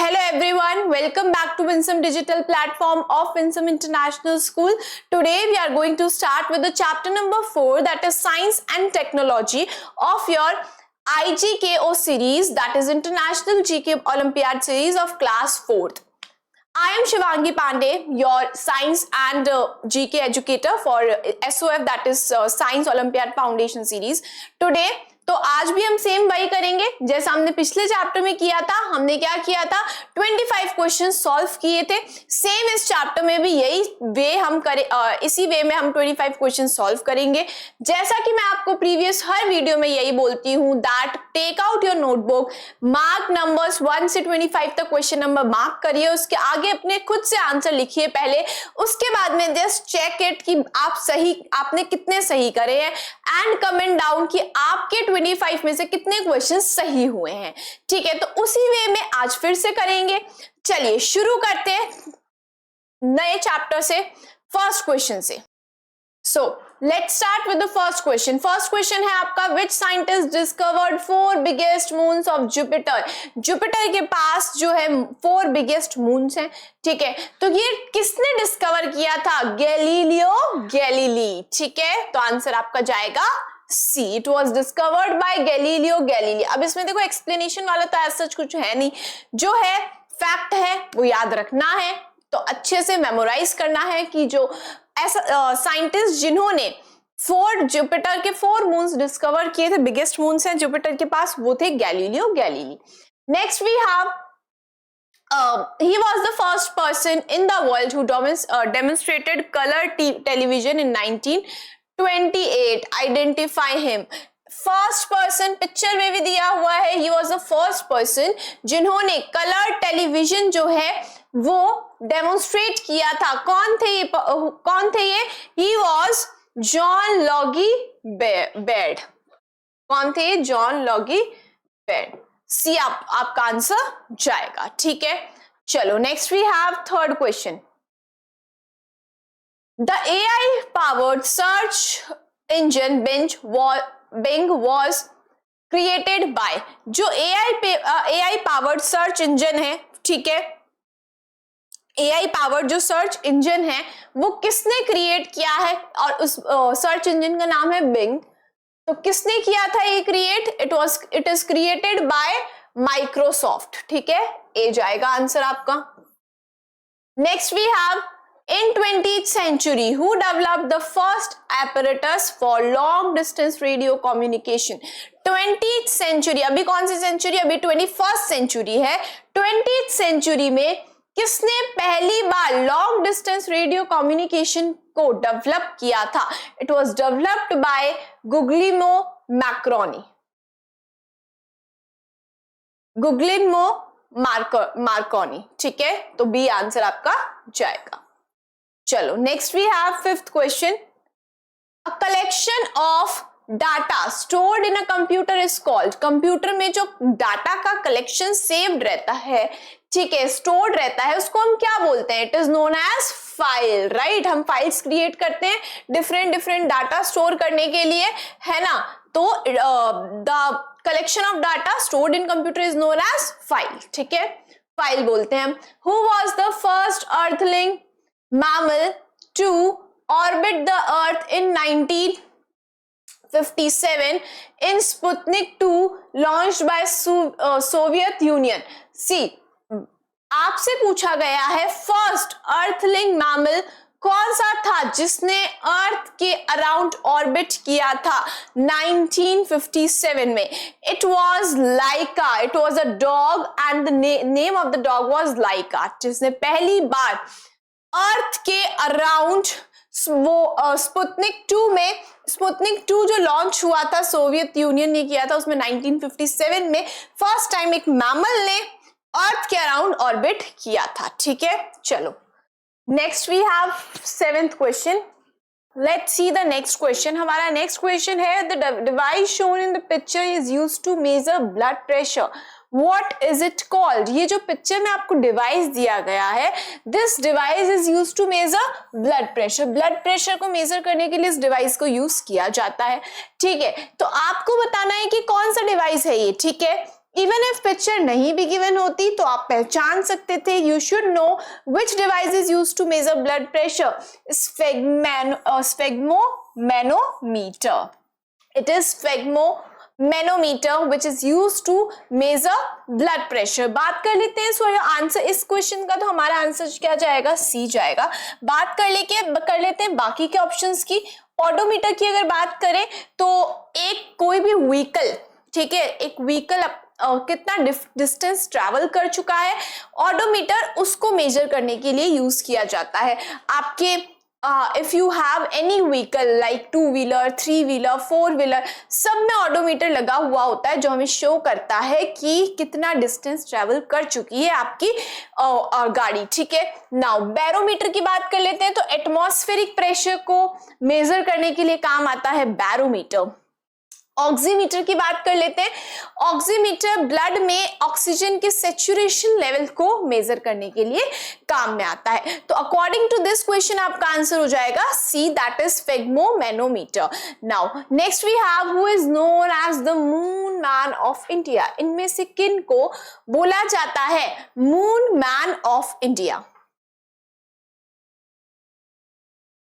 Hello everyone, welcome back to Winsome Digital Platform of Winsome International School. Today we are going to start with the chapter number 4, that is Science and Technology of your IGKO series, that is International GK Olympiad series of class 4th. I am Shivangi Pandey, your science and GK educator for SOF, that is Science Olympiad Foundation series. Today तो आज भी हम same वही करेंगे जैसा हमने पिछले chapter में किया था। हमने क्या किया था, 25 क्वेश्चन सॉल्व किए थे। सेम इस चैप्टर में भी यही वे हम करें, इसी वे में हम 25 क्वेश्चन सॉल्व करेंगे। जैसा कि मैं आपको प्रीवियस हर वीडियो में यही बोलती हूँ that take out your notebook, mark numbers 1 से 25 तक क्वेश्चन नंबर मार्क करिए, उसके आगे अपने खुद से आंसर लिखिए पहले, उसके बाद में जस्ट चेक इट कि आपने कितने सही करे हैं एंड कमेंट डाउन कि आपके 25 में से कितने क्वेश्चन सही हुए हैं। ठीक है, तो उसी वे में आज फिर से करेंगे। चलिए शुरू करते हैं नए चैप्टर से, फर्स्ट क्वेश्चन से। So let's start with the first question. First question है आपका, which scientist discovered 4 biggest moons of Jupiter. Jupiter के पास जो है 4 बिगेस्ट मून्स हैं। ठीक है, तो ये किसने डिस्कवर किया था? Galileo Galilei. ठीक है, तो आंसर आपका जाएगा C, it was discovered by Galileo Galilei. अब इसमें देखो एक्सप्लेनेशन वाला तो ऐसा कुछ है नहीं, जो है फैक्ट है वो याद रखना है, तो अच्छे से मेमोराइज करना है कि जो ऐसा साइंटिस्ट जिन्होंने 4 जुपिटर के 4 मून्स डिस्कवर किए थे, बिगेस्ट मून्स हैं जुपिटर के पास, वो थे Galileo Galilei. Next we have he was the first person in the world who demonstrated color television in 1928. Identify him. First person picture में भी दिया हुआ है, he was the first person जिन्होंने कलर टेलीविजन जो है वो डेमोन्स्ट्रेट किया था। कौन थे ये? He was John Loggy bed. कौन थे? जॉन लॉगी बेड। सी आपका आंसर जाएगा। ठीक है, चलो next we have third question. The AI powered search engine Bing was created by। जो AI powered search engine है, ठीक है, AI powered जो सर्च इंजन है वो किसने क्रिएट किया है? और उस सर्च इंजन का नाम है बिंग। तो किसने किया था ये create? It is created by Microsoft. ठीक है, ए जाएगा आंसर आपका। Next we have, in 20th century who developed the first apparatus for long distance radio communication। 20th century, अभी कौन सी सेंचुरी? अभी 21st सेंचुरी है। 20th सेंचुरी में किसने पहली बार लॉन्ग डिस्टेंस रेडियो कम्युनिकेशन को डेवलप किया था? It was developed by Guglielmo Marconi. Guglielmo Marconi. ठीक है, तो बी आंसर आपका जाएगा। चलो next we have fifth question. A collection of data stored in a computer is called. Computer में जो डाटा का कलेक्शन सेव्ड रहता है, ठीक है, स्टोर्ड रहता है, उसको हम क्या बोलते हैं? It is known as file. Right, हम फाइल्स क्रिएट करते हैं डिफरेंट डाटा स्टोर करने के लिए, है ना। तो the collection of data stored in computer is known as file. ठीक है, फाइल बोलते हैं। Who was the first earthling mammal to orbit the earth in 1957 in Sputnik 2 launched by Soviet Union। See, आपसे पूछा गया है फर्स्ट अर्थलिंग मैमल कौन सा था जिसने अर्थ के अराउंड ऑर्बिट किया था 1957 में? It was Laika. It was a dog and the name of the dog was Laika, जिसने पहली बार अर्थ के अराउंड वो स्पुतनिक 2 में, स्पुतनिक 2 जो लॉन्च हुआ था सोवियत यूनियन ने किया था, उसमें 1957 में फर्स्ट टाइम एक मैमल ने अर्थ के अराउंड ऑर्बिट किया था। ठीक है, चलो next we have seventh question. Let's see the next question. हमारा नेक्स्ट क्वेश्चन है, the device shown in the picture is used to measure blood pressure. What is it called? ये जो पिक्चर में आपको डिवाइस दिया गया है, this device is use to measure blood pressure. Blood pressure को मेजर करने के लिए इस डिवाइस को यूज किया जाता है। ठीक है, तो आपको बताना है कि कौन सा डिवाइस है ये। ठीक है, इवन इफ पिक्चर नहीं भी गिवन होती तो आप पहचान सकते थे. You should know which device is used to measure blood pressure. Sphygmomanometer. It is sphygmomanometer which is used to measure blood pressure. बात कर लेते हैं. सो आंसर इस क्वेश्चन का तो हमारा आंसर क्या जाएगा, सी जाएगा. बात कर लेते हैं बाकी के ऑप्शंस की. ऑडोमीटर की अगर बात करें तो एक कोई भी व्हीकल, ठीक है, एक व्हीकल कितना डिस्टेंस ट्रैवल कर चुका है, ऑडोमीटर उसको मेजर करने के लिए यूज किया जाता है. आपके if you have any vehicle like 2 wheeler 3 wheeler 4 wheeler, सब में ऑडोमीटर लगा हुआ होता है जो हमें शो करता है कि कितना डिस्टेंस ट्रैवल कर चुकी है आपकी गाड़ी. ठीक है. नाउ बैरोमीटर की बात कर लेते हैं. तो एटमॉस्फेरिक प्रेशर को मेजर करने के लिए काम आता है बैरोमीटर. ऑक्सीमीटर की बात कर लेते हैं. ऑक्सीमीटर ब्लड में ऑक्सीजन के सैचुरेशन लेवल को मेजर करने के लिए काम में आता है. तो अकॉर्डिंग टू दिस क्वेश्चन आपका आंसर हो जाएगा C, that is sphygmomanometer. Now next we have who is known as the moon man of India. इनमें से किन को बोला जाता है moon man of India?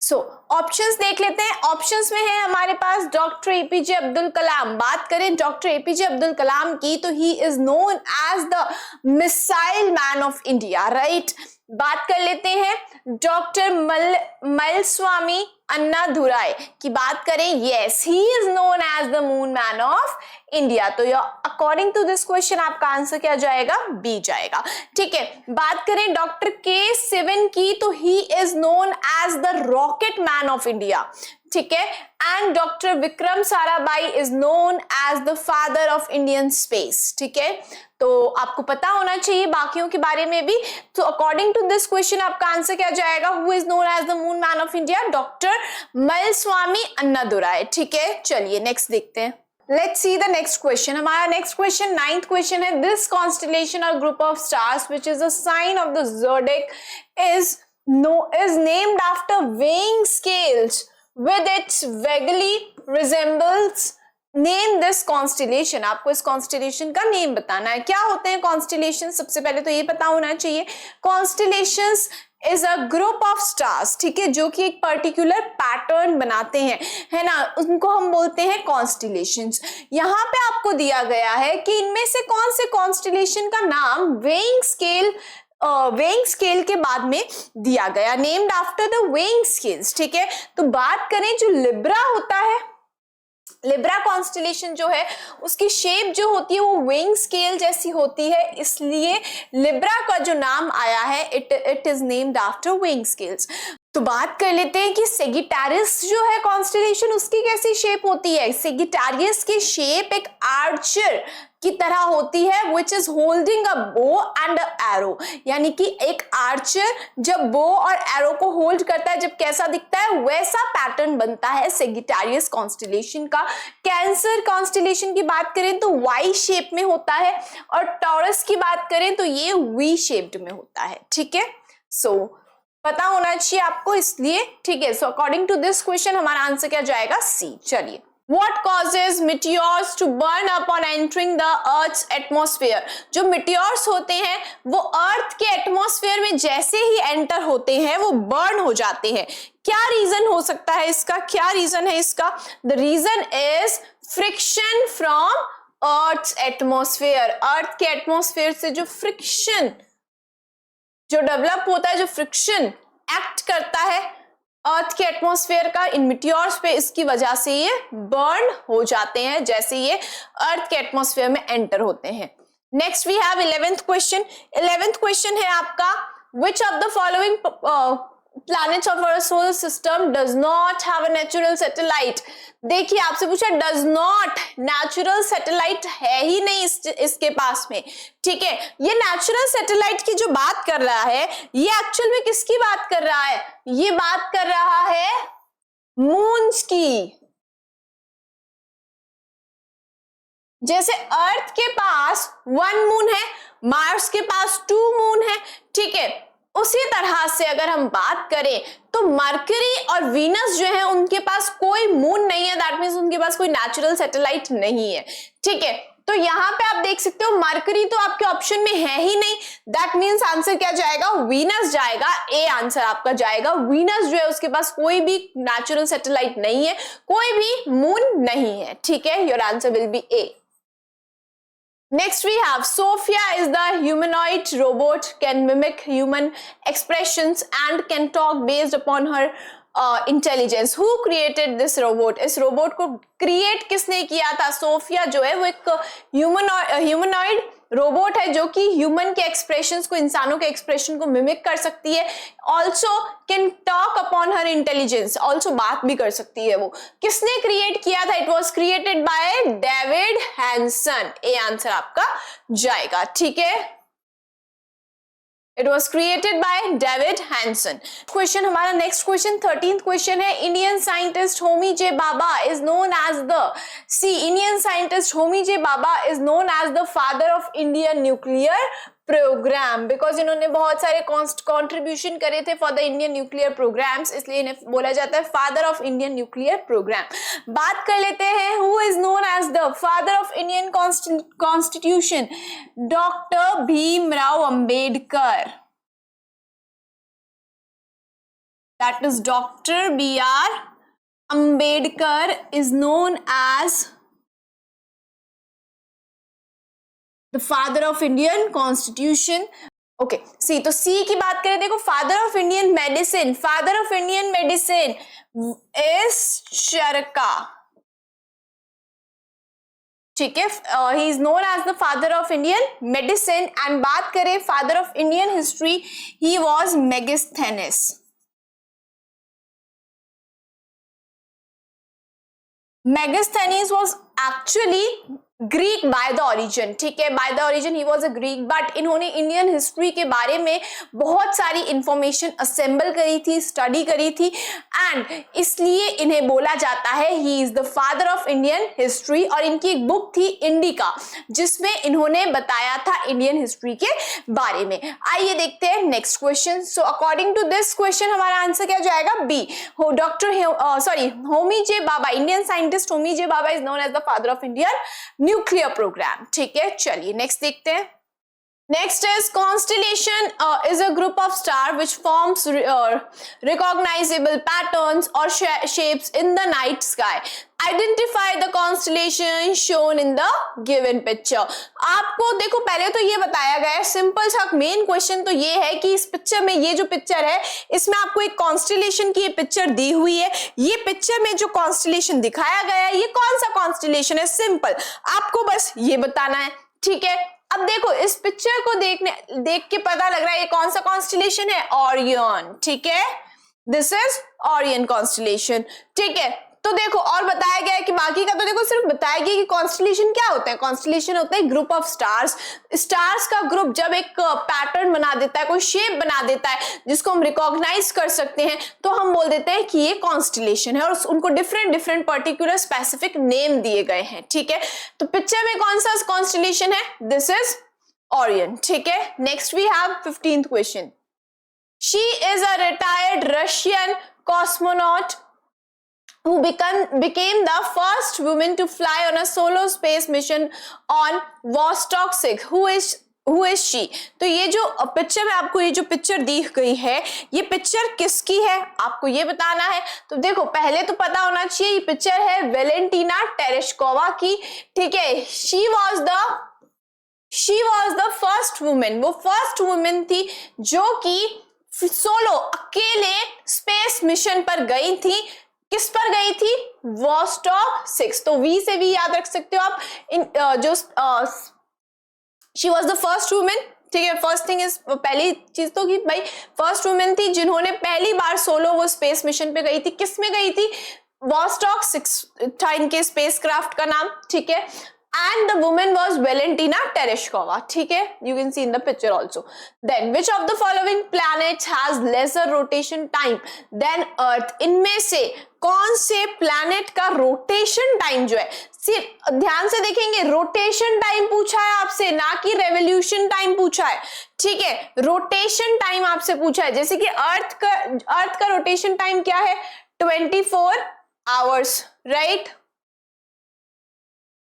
So options देख लेते हैं. ऑप्शंस में है हमारे पास डॉक्टर एपीजे अब्दुल कलाम. बात करें डॉक्टर एपीजे अब्दुल कलाम की तो he is known as the missile man of India, right. बात कर लेते हैं डॉक्टर मलस्वामी अन्नादुराई की बात करें, yes he is known as the moon man of India. तो अकॉर्डिंग टू दिस क्वेश्चन आपका आंसर क्या जाएगा, बी जाएगा. ठीक है. बात करें डॉक्टर के सिवन की तो he is known as the rocket man of India. ठीक है. And doctor Vikram Sarabhai is known as the father of Indian space. ठीक है. तो आपको पता होना चाहिए बाकियों के बारे में भी. तो अकॉर्डिंग टू दिस क्वेश्चन आपका आंसर क्या जाएगा, who is known as the moon man of India, doctor Mylswamy Annadurai. ठीक है. चलिए नेक्स्ट देखते हैं. Let's see the next question. हमारा next question 9th question है. This constellation or group of stars which is a sign of the zodiac is named after weighing scales with its vaguely resembles. Name this constellation. आपको इस constellation का name बताना है. क्या होते हैं constellation? सबसे पहले तो ये पता होना चाहिए. Constellations is a group of stars, ठीक है, जो कि एक पर्टिकुलर पैटर्न बनाते हैं, है ना, उनको हम बोलते हैं कॉन्स्टिलेशंस. यहाँ पे आपको दिया गया है कि इनमें से कौन से कॉन्स्टिलेशन का नाम वेइंग स्केल के बाद में दिया गया, named after the weighing scales. ठीक है. तो बात करें जो लिब्रा होता है, लिब्रा कॉन्स्टेलेशन जो है उसकी शेप जो होती है वो वेइंग स्केल जैसी होती है, इसलिए लिब्रा का जो नाम आया है it is named after weighing scales. तो बात कर लेते हैं कि सेगिटारियस जो है कॉन्स्टेलेशन उसकी कैसी शेप होती है. सेगिटारियस की शेप एक आर्चर की तरह होती है which is holding a bow and a arrow. यानी कि एक आर्चर जब बो और एरो को होल्ड करता है जब कैसा दिखता है वैसा पैटर्न बनता है सेगिटारियस कॉन्स्टेलेशन का. कैंसर कॉन्स्टेलेशन की बात करें तो वाई शेप में होता है और टॉरस की बात करें तो ये वी शेप्ड में होता है. ठीक है. सो पता होना चाहिए आपको, इसलिए ठीक है. So according to this question हमारा आंसर क्या जाएगा, सी. चलिए. What causes meteors to burn up on entering the Earth's atmosphere? जो meteors होते हैं वो अर्थ के एटमॉस्फेयर में जैसे ही एंटर होते हैं वो बर्न हो जाते हैं. क्या रीजन हो सकता है इसका, क्या रीजन है इसका? The reason is friction from earth's atmosphere. Earth के एटमॉस्फेयर से जो फ्रिक्शन जो डेवलप होता है, जो फ्रिक्शन एक्ट करता है अर्थ के एटमॉस्फेयर का इन मिटियोर्स पे, इसकी वजह से ये बर्न हो जाते हैं जैसे ये अर्थ के एटमॉस्फेयर में एंटर होते हैं. Next we have 11th question. 11th question है आपका, which of the following planets of our solar system does not have a natural satellite? देखिए आपसे पूछा डज नॉट, नेचुरल सैटेलाइट है ही नहीं इसके पास में. ठीक है. ये नेचुरल सैटेलाइट की जो बात कर रहा है ये एक्चुअल में किसकी बात कर रहा है, ये बात कर रहा है मून्स की. जैसे अर्थ के पास 1 मून है, मार्स के पास 2 मून है. ठीक है. उसी तरह से अगर हम बात करें तो मरकरी और वीनस जो है उनके पास कोई मून नहीं है, दैट मींस उनके पास कोई नेचुरल सैटेलाइट नहीं है. ठीक है. तो यहाँ पे आप देख सकते हो मरकरी तो आपके ऑप्शन में है ही नहीं, दैट मीन्स आंसर क्या जाएगा, वीनस जाएगा। ए आंसर आपका जाएगा। वीनस जो है उसके पास कोई भी नेचुरल सैटेलाइट नहीं है, कोई भी मून नहीं है, ठीक है। Your answer will B A. Next we have Sophia is the humanoid robot, can mimic human expressions and can talk based upon her intelligence. Who created this robot? इस robot को क्रिएट किसने किया था? Sophia जो है वो एक humanoid robot है जो कि ह्यूमन के एक्सप्रेशंस को, इंसानों के एक्सप्रेशन को मिमिक कर सकती है, also can talk upon her intelligence, also बात भी कर सकती है। वो किसने क्रिएट किया था? It was created by David Hanson. A answer आपका जाएगा, ठीक है। It was created by David Hanson. Question हमारा next question 13th question है। Indian scientist Homi J. Bhabha is known as the Indian scientist Homi J. Bhabha is known as the father of Indian nuclear program because इन्होंने बहुत सारे contribution करे थे for the Indian nuclear programs, इसलिए इन्हें बोला जाता है father of Indian nuclear program। बात कर लेते हैं who is known as the father of Indian constitution, Dr. Bhimrao Ambedkar। That is Dr. B.R. Ambedkar is known as the father of Indian constitution। Okay C, तो C की बात करें, देखो father of Indian medicine, father of Indian medicine is Charaka, ठीक है। He is known as the father of Indian medicine. And बात करें father of Indian history, he was Megasthenes. Megasthenes was actually Greek by the origin, ठीक है, by the origin he was a Greek, but इन्होंने Indian history के बारे में बहुत सारी इंफॉर्मेशन असेंबल करी थी, स्टडी करी थी, एंड इसलिए इन्हें बोला जाता है he is the father of Indian history. और इनकी एक बुक थी इंडिका जिसमें इन्होंने बताया था इंडियन हिस्ट्री के बारे में। आइए देखते हैं next question. So according to this question हमारा आंसर क्या जाएगा, B. Homi J Bhabha, Indian scientist Homi J Bhabha is known as the father of Indian nuclear programme, ठीक है। चलिए नेक्स्ट देखते हैं। Next is constellation is a group of star which forms recognizable patterns or shapes in the night sky. Identify the constellation shown in the given picture. आपको देखो पहले तो ये बताया गया है, सिंपल सा मेन क्वेश्चन तो ये है कि इस पिक्चर में ये जो पिक्चर है इसमें आपको एक कॉन्स्टिलेशन की ये पिक्चर दी हुई है। ये पिक्चर में जो कॉन्स्टिलेशन दिखाया गया है ये कौन सा कॉन्स्टिलेशन है, सिंपल आपको बस ये बताना है, ठीक है। अब देखो इस पिक्चर को देख के पता लग रहा है ये कौन सा कॉन्स्टिलेशन है, ओरियन, ठीक है। दिस इज ओरियन कॉन्स्टिलेशन, ठीक है। तो देखो और बताया गया है कि बाकी का तो देखो सिर्फ बताया गया कि कॉन्स्टिलेशन क्या होता है। कॉन्स्टिलेशन होता है ग्रुप ऑफ स्टार्स, स्टार्स का ग्रुप जब एक पैटर्न बना देता है, कोई शेप बना देता है जिसको हम रिकॉग्नाइज कर सकते हैं, तो हम बोल देते हैं कि ये कॉन्स्टिलेशन है, और उनको different different particular specific name दिए गए हैं, ठीक है। तो पिक्चर में कौन सा कॉन्स्टिलेशन है, दिस इज ओरियन, ठीक है। Next we have 15th question. She is a retired Russian cosmonaut who became the first woman to fly on a solo space mission on Vostok 6. Who is she? तो ये जो picture में आपको ये जो picture दी गई है ये पिक्चर किसकी है आपको ये बताना है। तो देखो पहले तो पता होना चाहिए ये पिक्चर है वेलेंटीना टेरेस्कोवा की, ठीक है। She was the first women, वो फर्स्ट वुमेन थी जो कि सोलो अकेले स्पेस मिशन पर गई थी। किस पर गई थी, वॉस्टॉक 6। तो वी से भी याद रख सकते हो आप she was the first women, ठीक है। फर्स्ट थिंग इज, पहली चीज तो कि भाई फर्स्ट वुमेन थी जिन्होंने पहली बार सोलो वो स्पेस मिशन पे गई थी। किस में गई थी, वॉस्टॉक 6 था इनके स्पेस क्राफ्ट का नाम, ठीक है। And the woman was Valentina Tereshkova, ठीक है। You can see in the picture also. Then which of the following planets has lesser rotation time than Earth? इनमें से कौन से प्लैनेट का रोटेशन टाइम जो है, सिर्फ ध्यान से देखेंगे रोटेशन टाइम पूछा है आपसे, ना कि रेवोल्यूशन टाइम पूछा है, ठीक है। रोटेशन टाइम आपसे पूछा है, जैसे कि अर्थ का रोटेशन टाइम क्या है, 24 आवर्स, राइट।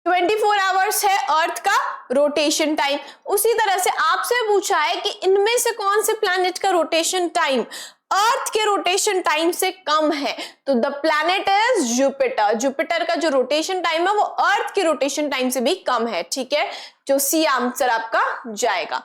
24 आवर्स है अर्थ का रोटेशन टाइम। उसी तरह से आपसे पूछा है कि इनमें से कौन से प्लैनेट का रोटेशन टाइम अर्थ के रोटेशन टाइम से कम है, तो the planet is Jupiter. Jupiter का जो रोटेशन टाइम है वो अर्थ के रोटेशन टाइम से भी कम है, ठीक है, जो सी आंसर आपका जाएगा।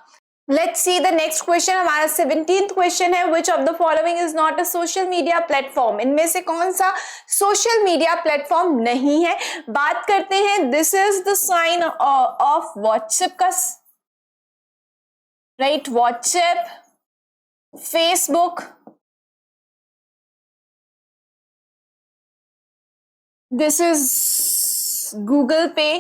Let's see the next question। हमारा 17th क्वेश्चन है, which of the following is not a social media platform? इनमें से कौन सा सोशल मीडिया प्लेटफॉर्म नहीं है? बात करते हैं, this is the sign of WhatsApp का, right? WhatsApp, Facebook, this is Google Pay,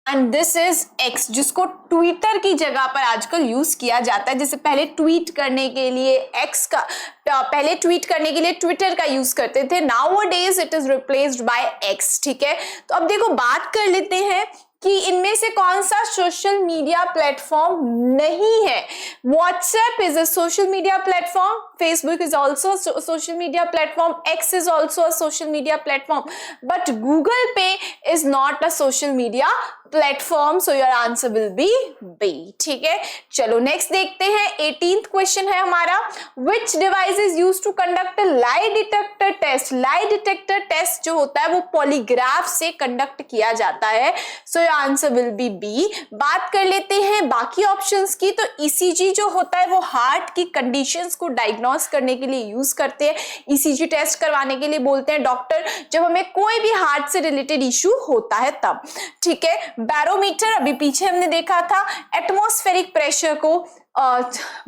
and this is x, जिसको ट्विटर की जगह पर आजकल यूज किया जाता है। जैसे पहले ट्वीट करने के लिए एक्स का, पहले ट्वीट करने के लिए ट्विटर का यूज करते थे, now days it is replaced by x, ठीक है। तो अब देखो बात कर लेते हैं कि इनमें से कौन सा सोशल मीडिया प्लेटफॉर्म नहीं है। WhatsApp is a social media platform, Facebook is also social media platform, X is also a social media platform, but Google Pay is not a social media platform, so your answer will be B, ठीक है। चलो next देखते हैं, 18th question है हमारा, which device is used to conduct lie detector test. Lie detector test जो होता है वो पॉलीग्राफ से कंडक्ट किया जाता है, so your answer will be B. बात कर लेते हैं बाकी ऑप्शंस की, तो ईसीजी जो होता है वो हार्ट की कंडीशंस को डायग्नोस करने के लिए यूज करते हैं। ईसीजी टेस्ट करवाने के लिए बोलते हैं डॉक्टर जब हमें कोई भी हार्ट से रिलेटेड इश्यू होता है तब, ठीक है। बैरोमीटर अभी पीछे हमने देखा था, एटमॉस्फेरिक प्रेशर को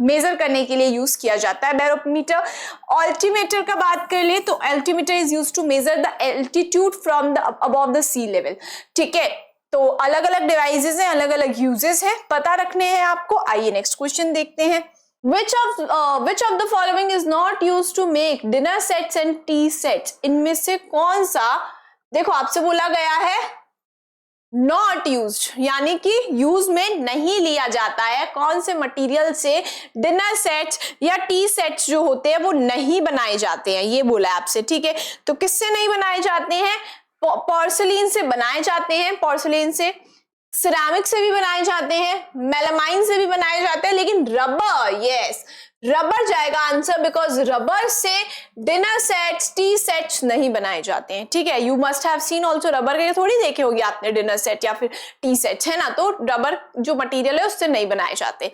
मेजर करने के लिए यूज किया जाता है बैरोमीटर। अल्टीमीटर का बात कर ले तो altimeter is used to measure the altitude from the above the sea level, ठीक है। तो अलग अलग डिवाइसेस हैं, अलग अलग यूजेस हैं, पता रखने हैं आपको। आइए नेक्स्ट क्वेश्चन देखते हैं, which of the following is not used to make dinner sets and tea sets? इनमें से कौन सा, देखो आपसे बोला गया है नॉट यूज्ड, यानी कि यूज में नहीं लिया जाता है, कौन से मटेरियल से डिनर सेट्स या टी सेट्स जो होते हैं वो नहीं बनाए जाते हैं, ये बोला है आपसे, ठीक है। तो किससे नहीं बनाए जाते हैं? पोर्सिलीन से बनाए जाते हैं, पोर्सिलीन से, सिरेमिक से भी बनाए जाते हैं, मेलामाइन से भी बनाए जाते हैं, लेकिन रबर, यस रबर जाएगा आंसर, बिकॉज रबर से डिनर सेट्स टी सेट्स नहीं बनाए जाते हैं, ठीक है। You must have seen also, rubber के थोड़ी देखे होगी आपने डिनर सेट या फिर टी सेट्स, है ना, तो रबर जो मटेरियल है उससे नहीं बनाए जाते।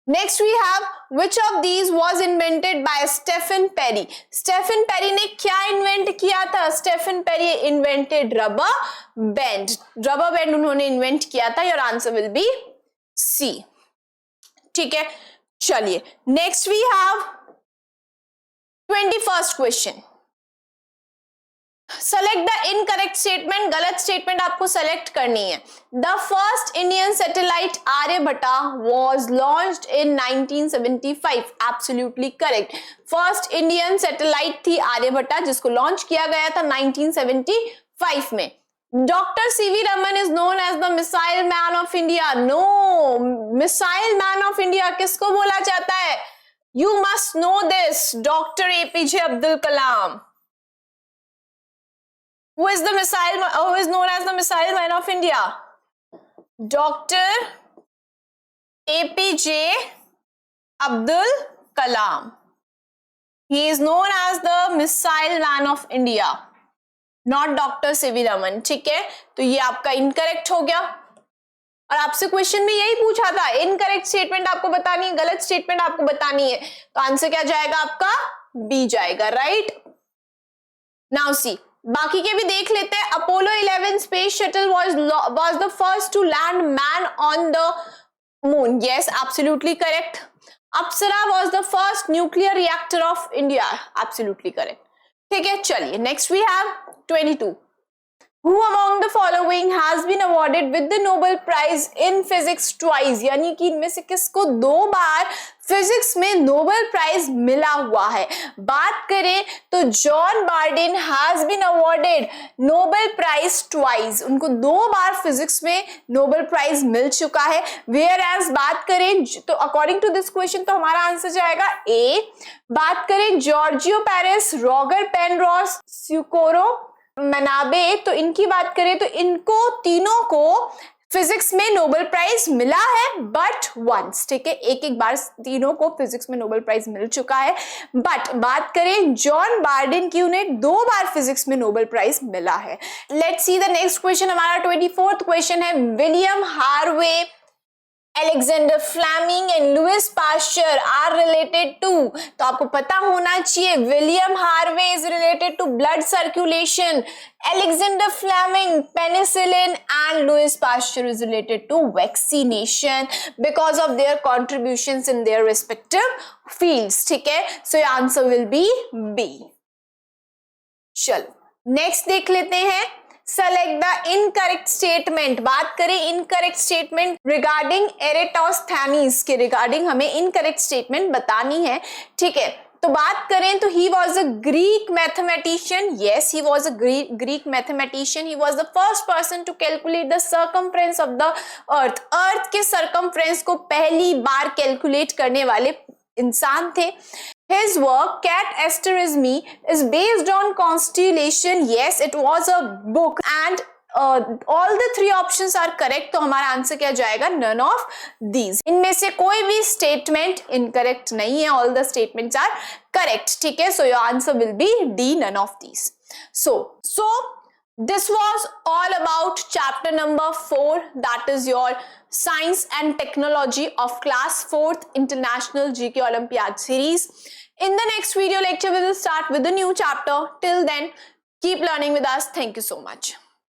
Next we have, which of these was invented by Stephen Perry? Stephen Perry ने क्या इन्वेंट किया था? Stephen Perry invented rubber band, rubber band उन्होंने इन्वेंट किया था। Your answer will be C, ठीक है। चलिए next we have 21st question, select the incorrect statement. गलत स्टेटमेंट आपको सेलेक्ट करनी है। The first Indian satellite Aryabhata was launched in 1975, absolutely correct. First Indian satellite थी आर्यभट्टा, जिसको लॉन्च किया गया था 1975 में। Doctor CV Raman is known as the missile man of India. No, missile man of India किसको बोला जाता है? You must know this, doctor APJ Abdul Kalam. Who is known as the missile man of India? Dr. APJ Abdul Kalam. He is known as the missile man of India, not Dr. C.V. Raman, ठीक है। तो ये आपका incorrect हो गया, और आपसे question में यही पूछा था, इनकरेक्ट स्टेटमेंट आपको बतानी है, गलत स्टेटमेंट आपको बतानी है, तो आंसर क्या जाएगा आपका? बी जाएगा, राइट। नाउ सी, बाकी के भी देख लेते हैं। Apollo 11 space shuttle was the first to land man on the moon. Yes, absolutely correct. Apsara was the first nuclear reactor of India. Absolutely correct. ठीक है, चलिए next we have 22. Who among the following has been awarded with the Nobel Prize in Physics twice? यानी कि इनमें से किसको 2 बार physics में नोबेल प्राइज मिला हुआ है? बात करें तो John Bardeen has been awarded Nobel prize twice, उनको 2 बार फिजिक्स में नोबेल प्राइज मिल चुका है। वेयर एज बात करें तो अकॉर्डिंग टू दिस क्वेश्चन तो हमारा आंसर जाएगा ए। बात करें जॉर्जियो पेरेस, रॉगर पेनरॉस, स्यूकोरो मनाबे, तो इनकी बात करें तो इनको तीनों को फिजिक्स में नोबेल प्राइज मिला है बट वंस, ठीक है, एक बार तीनों को फिजिक्स में नोबेल प्राइज मिल चुका है। बट बात करें जॉन बार्डिन की, उन्हें 2 बार फिजिक्स में नोबेल प्राइज मिला है। Let's see the next question, हमारा 24th क्वेश्चन है, William Harvey, Alexander Fleming and Louis Pasteur are related to, तो आपको पता होना चाहिए William Harvey is related to blood circulation, Alexander Fleming penicillin and Louis Pasteur is related to vaccination because of their contributions in their respective fields, ठीक है, so your answer will be B। चलो next देख लेते हैं, select the incorrect statement. बात करें incorrect statement regarding एरेटोस्थेनीज के regarding हमें इनकरेक्ट स्टेटमेंट बतानी है, ठीक है। तो बात करें तो he was a Greek mathematician, yes he was a Greek mathematician, he was the first person to calculate the circumference of the earth, earth के सर्कमफ्रेंस को पहली बार कैलकुलेट करने वाले इंसान थे। His work Cat Asterisme is based on constellation, yes it was a book and all the 3 options are correct, तो हमारा answer क्या जाएगा, none of these, इनमें से कोई भी स्टेटमेंट इनकरेक्ट नहीं है, all the statements are correct, ठीक है, so your answer will be D, none of these। So this was all about chapter number 4, that is your science and technology of class 4th international GK Olympiad series। In the next video lecture we will start with the new chapter. Till then keep learning with us. Thank you so much।